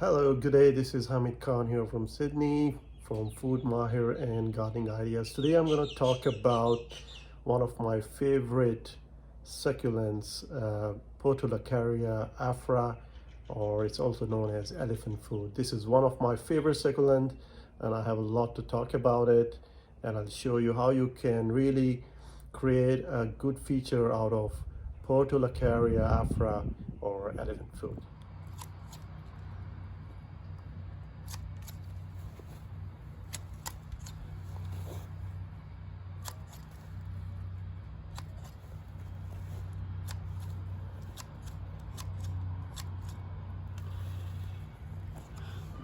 Hello, good day. This is Hamid Khan here from Sydney from Food Mahir and Gardening Ideas. Today I'm going to talk about one of my favorite succulents, Portulacaria Afra, or it's also known as elephant food. This is one of my favorite succulent and I have a lot to talk about it, and I'll show you how you can really create a good feature out of Portulacaria Afra or elephant food.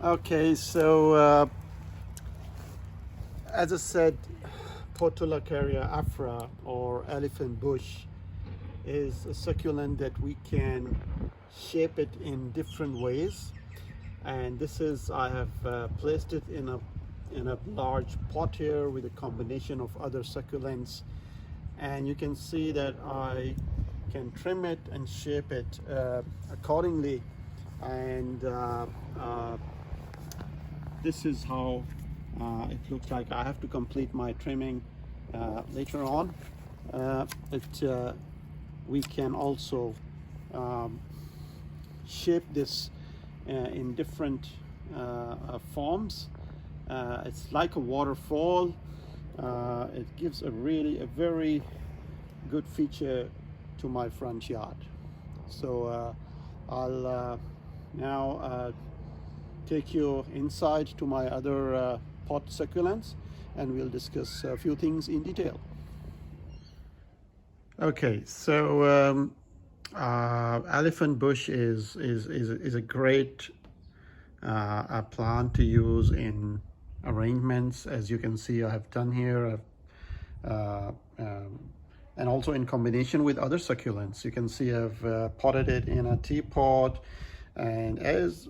Okay, so as I said, Portulacaria afra or elephant bush is a succulent that we can shape it in different ways, and this is I have placed it in a large pot here with a combination of other succulents, and you can see that I can trim it and shape it accordingly, and this is how it looks like. I have to complete my trimming later on. We can also shape this in different forms. It's like a waterfall. It gives a very good feature to my front yard. So I'll now take you inside to my other pot succulents, and we'll discuss a few things in detail. Okay, so elephant bush is a great plant to use in arrangements. As you can see, I have done here, and also in combination with other succulents. You can see I've potted it in a teapot, and as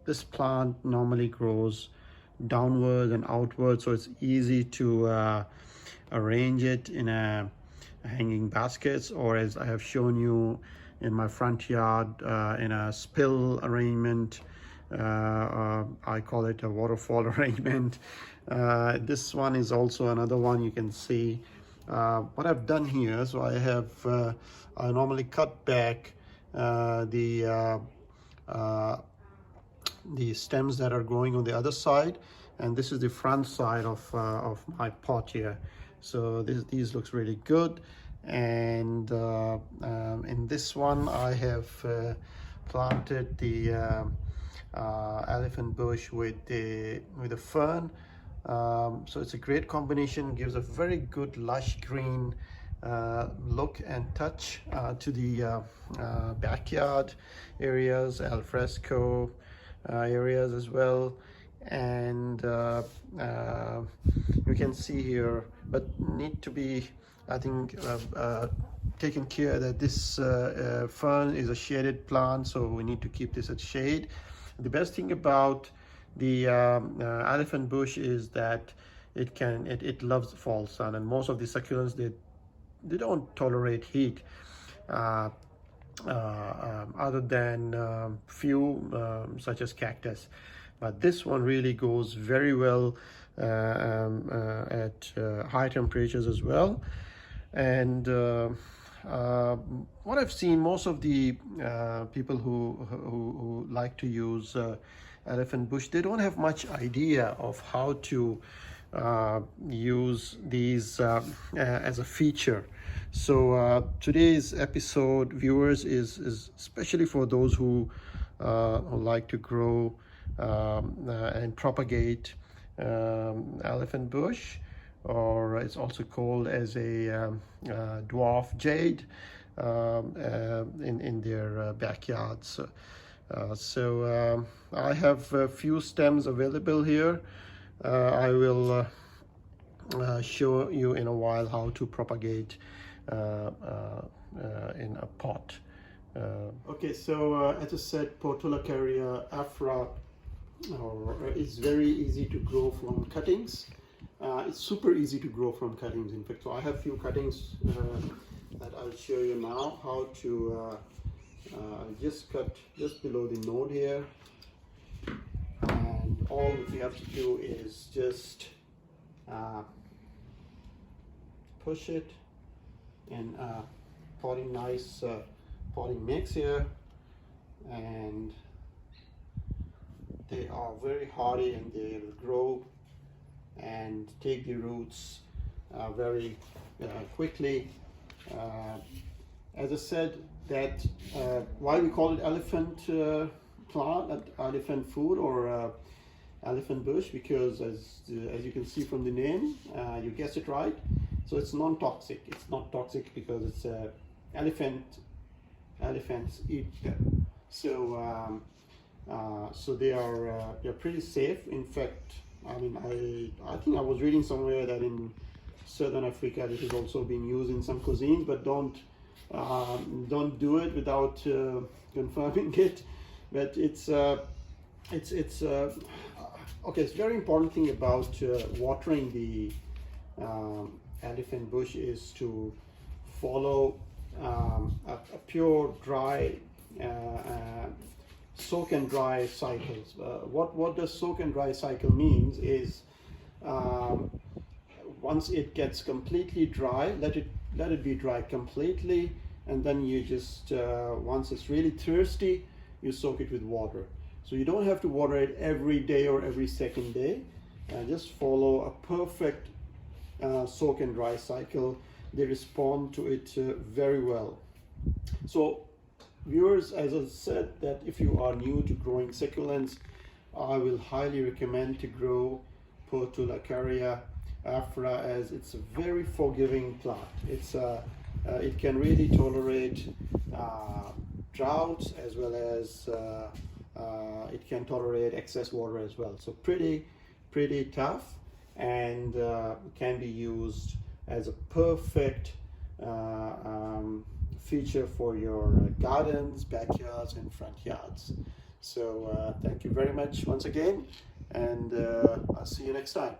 this plant normally grows downward and outward, so it's easy to arrange it in a hanging baskets, or as I have shown you in my front yard in a spill arrangement. I call it a waterfall arrangement. This one is also another one. You can see what I've done here. So I normally cut back the stems that are growing on the other side, and this is the front side of my pot here. So these looks really good, and in this one I have planted the elephant bush with the fern. So it's a great combination, gives a very good lush green look and touch to the backyard areas, al fresco areas as well. And you can see here, but need to be, I think, taken care that this fern is a shaded plant, so we need to keep this at shade. The best thing about the elephant bush is that it loves fall sun, and most of the succulents they don't tolerate heat, other than few such as cactus. But this one really goes very well at high temperatures as well. And what I've seen, most of the people who like to use elephant bush, they don't have much idea of how to use these as a feature. So today's episode, viewers, is especially for those who like to grow and propagate elephant bush, or it's also called as a dwarf jade in their backyards. So I have a few stems available here. I will show you in a while how to propagate in a pot. Okay, so as I said, Portulacaria afra is very easy to grow from cuttings. It's super easy to grow from cuttings, in fact. So I have few cuttings that I'll show you now how to just cut just below the node here, and all that we have to do is just push it in potting nice potting mix here, and they are very hardy and they will grow and take the roots very quickly. As I said, that why we call it elephant plant, elephant food, or elephant bush, because as you can see from the name, you guessed it right. So it's non-toxic. It's not toxic because it's elephants eat them. So so they're pretty safe. In fact, I mean, I think I was reading somewhere that in Southern Africa this is also being used in some cuisines, but don't do it without confirming it. But it's okay. It's very important thing about watering the elephant bush is to follow a pure dry soak and dry cycles. What does soak and dry cycle means is once it gets completely dry, let it be dry completely, and then you just once it's really thirsty, you soak it with water. So you don't have to water it every day or every second day. Just follow a perfect soak and dry cycle. They respond to it very well. So viewers, as I said, that if you are new to growing succulents, I will highly recommend to grow Portulacaria Afra, as it's a very forgiving plant. It can really tolerate droughts, as well as it can tolerate excess water as well. So pretty tough, and can be used as a perfect feature for your gardens, backyards, and front yards. So thank you very much once again, and I'll see you next time.